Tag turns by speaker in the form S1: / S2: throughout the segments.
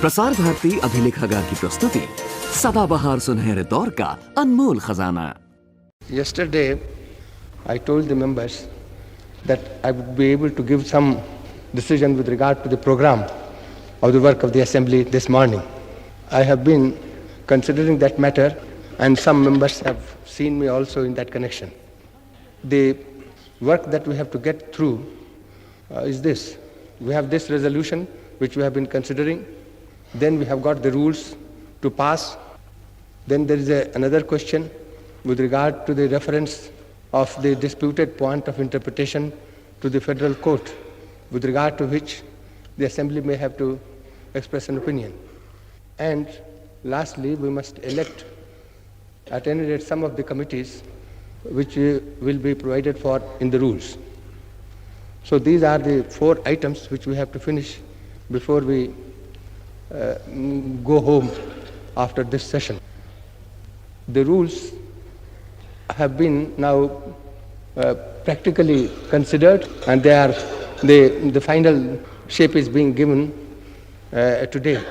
S1: प्रसार भारती अभिलेखागार की प्रस्तुति सदाबहार सुनहरे दौर का अनमोल खजाना।
S2: Yesterday, I told the members that I would be able to give some decision with regard to the program of the work of the Assembly this morning. I have been considering that matter, and some members have seen me also in that connection. The work that we have to get through is this. We have this resolution which we have been considering. Then we have got the rules to pass. Then there is another question with regard to the reference of the disputed point of interpretation to the federal court, with regard to which the Assembly may have to express an opinion. And lastly, we must elect at any rate some of the committees which will be provided for in the rules. So these are the 4 items which we have to finish before we go home after this session. The rules have been now practically considered, and the final shape is being given today.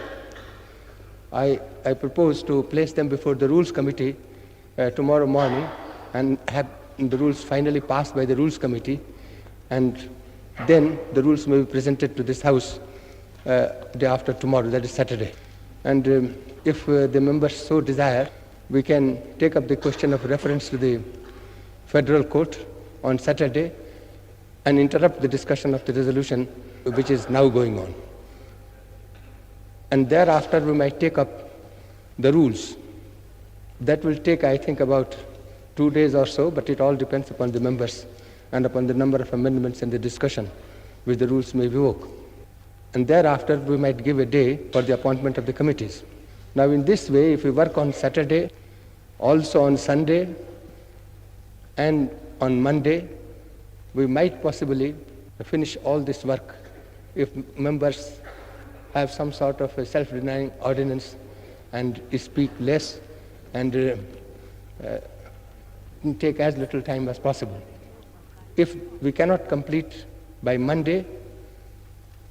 S2: I propose to place them before the Rules Committee tomorrow morning and have the rules finally passed by the Rules Committee, and then the rules may be presented to this House day after tomorrow, that is Saturday. And if the members so desire, we can take up the question of reference to the federal court on Saturday and interrupt the discussion of the resolution which is now going on. And thereafter we might take up the rules. That will take, I think, about 2 days or so, but it all depends upon the members and upon the number of amendments and the discussion which the rules may evoke. And thereafter we might give a day for the appointment of the committees. Now in this way, if we work on Saturday, also on Sunday and on Monday, we might possibly finish all this work if members have some sort of a self-denying ordinance and speak less and take as little time as possible. If we cannot complete by Monday,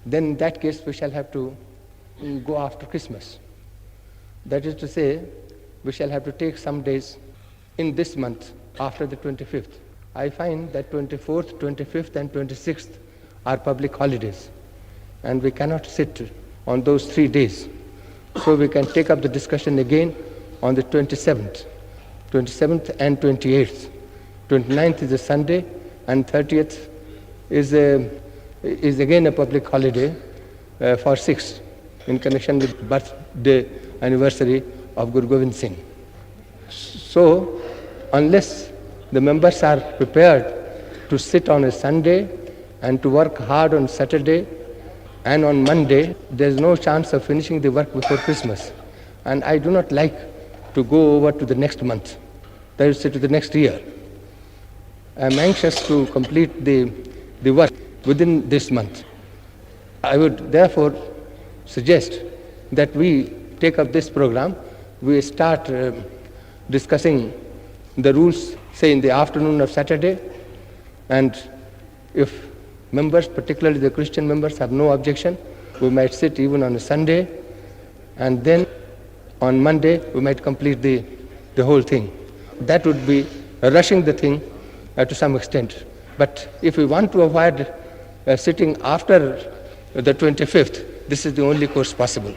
S2: then in that case we shall have to go after Christmas. That is to say, we shall have to take some days in this month after the 25th. I find that 24th, 25th and 26th are public holidays, and we cannot sit on those 3 days. So we can take up the discussion again on the 27th and 28th. 29th is a Sunday, and 30th is again a public holiday for 6th in connection with birthday anniversary of Guru Gobind Singh. So, unless the members are prepared to sit on a Sunday and to work hard on Saturday and on Monday, there is no chance of finishing the work before Christmas. And I do not like to go over to the next month, that is to the next year. I am anxious to complete the work within this month. I would therefore suggest that we take up this program. We start discussing the rules, say in the afternoon of Saturday, and if members, particularly the Christian members, have no objection, we might sit even on a Sunday, and then on Monday we might complete the whole thing. That would be rushing the thing to some extent. But if we want to avoid sitting after the 25th, this is the only course possible.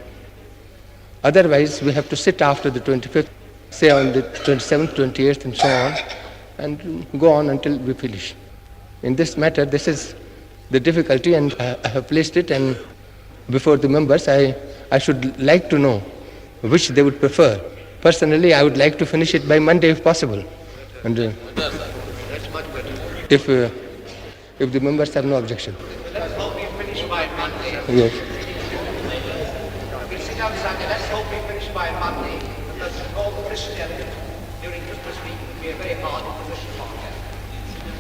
S2: Otherwise, we have to sit after the 25th, say on the 27th, 28th, and so on, and go on until we finish. In this matter, this is the difficulty, and I have placed it and before the members. I should like to know which they would prefer. Personally, I would like to finish it by Monday if possible. And
S3: That's much better.
S2: if the members have no objection.
S3: Let's hope we finish by Monday.
S2: Yes.
S3: We'll sit on Sunday. Let's hope we finish by Monday, because all the Christian delegates during Christmas week will be a very hard position for them.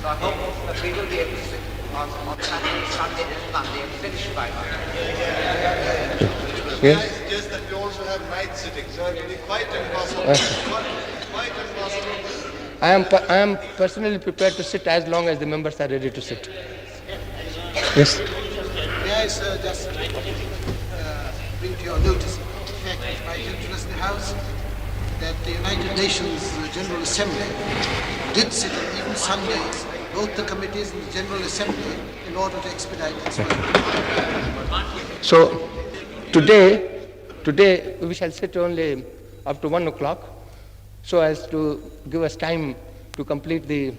S3: So I hope that we will be able to sit on Saturday, Sunday and Monday and finish by Monday.
S2: Yes.
S4: I suggest that we also have night sitting, so it will be quite impossible. Quite impossible.
S2: I am personally prepared to sit as long as the members are ready to sit. Yes.
S4: May I, sir, just
S5: bring to your notice the fact which might interest the House, that the United Nations General Assembly did sit on even Sundays, both the committees and the General Assembly, in order to expedite its work.
S2: So today we shall sit only up to 1 o'clock, so as to give us time to complete the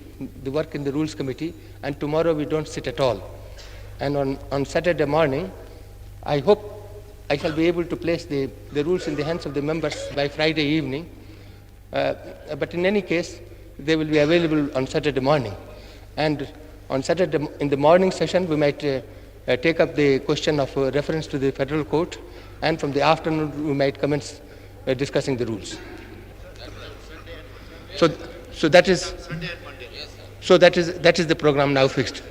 S2: work in the Rules Committee, and tomorrow we don't sit at all. And on Saturday morning, I hope I shall be able to place the rules in the hands of the members by Friday evening, but in any case, they will be available on Saturday morning. And on Saturday, in the morning session, we might take up the question of reference to the federal court, and from the afternoon, we might commence discussing the rules. So that is the program now fixed,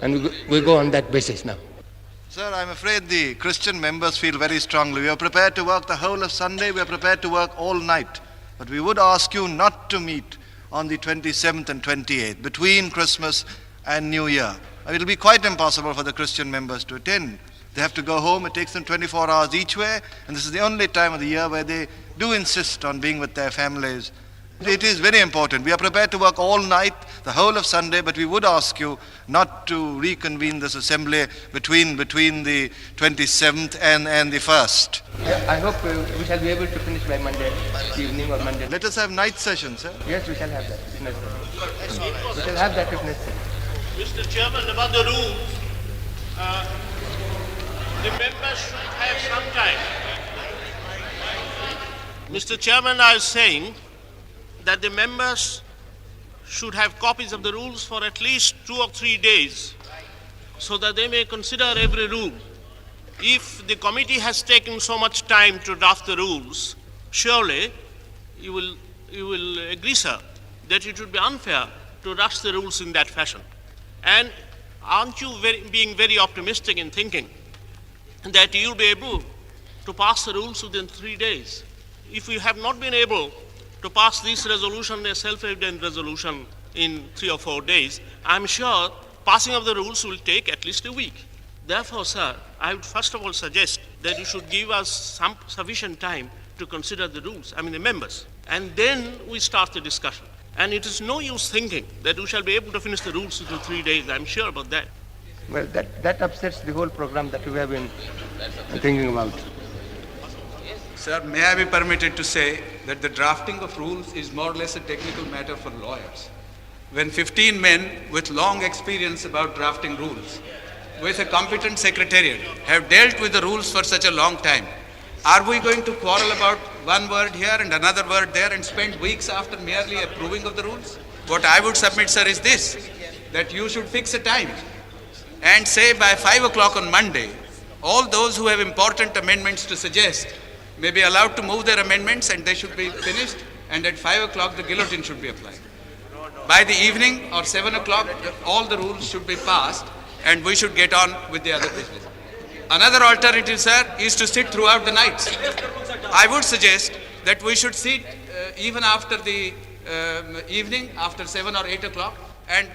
S2: and we go on that basis now.
S4: Sir, I'm afraid the Christian members feel very strongly. We are prepared to work the whole of Sunday, we are prepared to work all night. But we would ask you not to meet on the 27th and 28th, between Christmas and New Year. It will be quite impossible for the Christian members to attend. They have to go home, it takes them 24 hours each way, and this is the only time of the year where they do insist on being with their families. It is very important. We are prepared to work all night, the whole of Sunday, but we would ask you not to reconvene this assembly between the 27th and the 1st.
S2: I hope we shall be able to finish by Monday evening or Monday.
S4: Let us have night sessions, sir.
S2: Yes, we shall have that if necessary. We shall have that if necessary.
S6: Mr. Chairman, about the rules, the members should have some time. Mr. Chairman, I was saying that the members should have copies of the rules for at least 2 or 3 days so that they may consider every rule. If the committee has taken so much time to draft the rules, surely you will agree, sir, that it would be unfair to rush the rules in that fashion. And aren't you being very optimistic in thinking that you'll be able to pass the rules within 3 days? If you have not been able to pass this resolution, a self-evident resolution, in 3 or 4 days, I'm sure passing of the rules will take at least a week. Therefore, sir, I would first of all suggest that you should give us some sufficient time to consider the rules, the members, and then we start the discussion. And it is no use thinking that we shall be able to finish the rules within 3 days. I'm sure about that.
S2: Well, that upsets the whole program that we have been thinking about.
S7: Sir, may I be permitted to say that the drafting of rules is more or less a technical matter for lawyers. When 15 men with long experience about drafting rules, with a competent secretariat, have dealt with the rules for such a long time, are we going to quarrel about one word here and another word there and spend weeks after merely approving of the rules? What I would submit, sir, is this, that you should fix a time and say by 5 o'clock on Monday, all those who have important amendments to suggest may be allowed to move their amendments and they should be finished, and at 5 o'clock the guillotine should be applied. By the evening or 7 o'clock, all the rules should be passed and we should get on with the other business. Another alternative, sir, is to sit throughout the nights. I would suggest that we should sit even after the evening, after 7 or 8 o'clock, and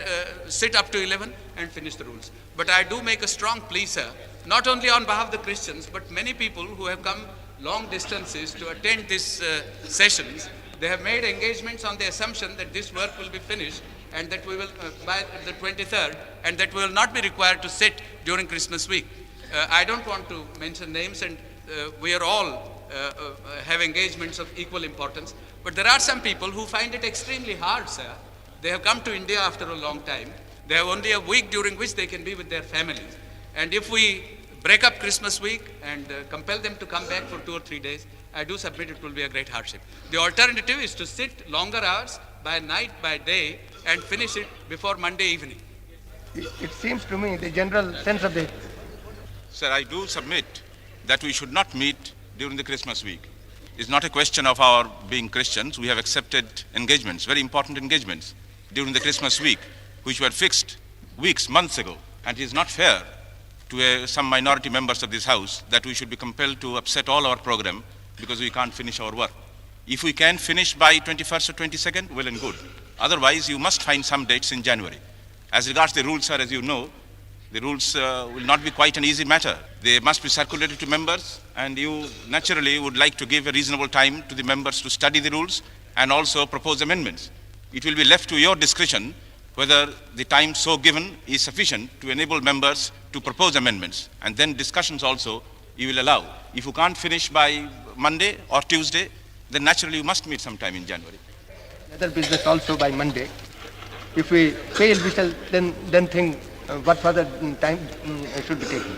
S7: sit up to 11 and finish the rules. But I do make a strong plea, sir, not only on behalf of the Christians, but many people who have come long distances to attend these sessions. They have made engagements on the assumption that this work will be finished and that we will, by the 23rd, and that we will not be required to sit during Christmas week. I don't want to mention names, and we are all have engagements of equal importance, but there are some people who find it extremely hard, sir. They have come to India after a long time. They have only a week during which they can be with their families. And if we break up Christmas week and compel them to come back for 2 or 3 days, I do submit it will be a great hardship. The alternative is to sit longer hours by night, by day, and finish it before Monday evening.
S2: It seems to me the general sense of the...
S8: Sir, I do submit that we should not meet during the Christmas week. It's not a question of our being Christians. We have accepted engagements, very important engagements, during the Christmas week, which were fixed weeks, months ago. And it is not fair to some minority members of this House that we should be compelled to upset all our program because we can't finish our work. If we can finish by 21st or 22nd, well and good. Otherwise, you must find some dates in January. As regards the rules, sir, as you know, The rules will not be quite an easy matter. They must be circulated to members, and you naturally would like to give a reasonable time to the members to study the rules and also propose amendments. It will be left to your discretion whether the time so given is sufficient to enable members to propose amendments, and then discussions also you will allow. If you can't finish by Monday or Tuesday, then naturally you must meet sometime in January.
S2: Other business also by Monday. If we fail, we shall then think what further time should be taken.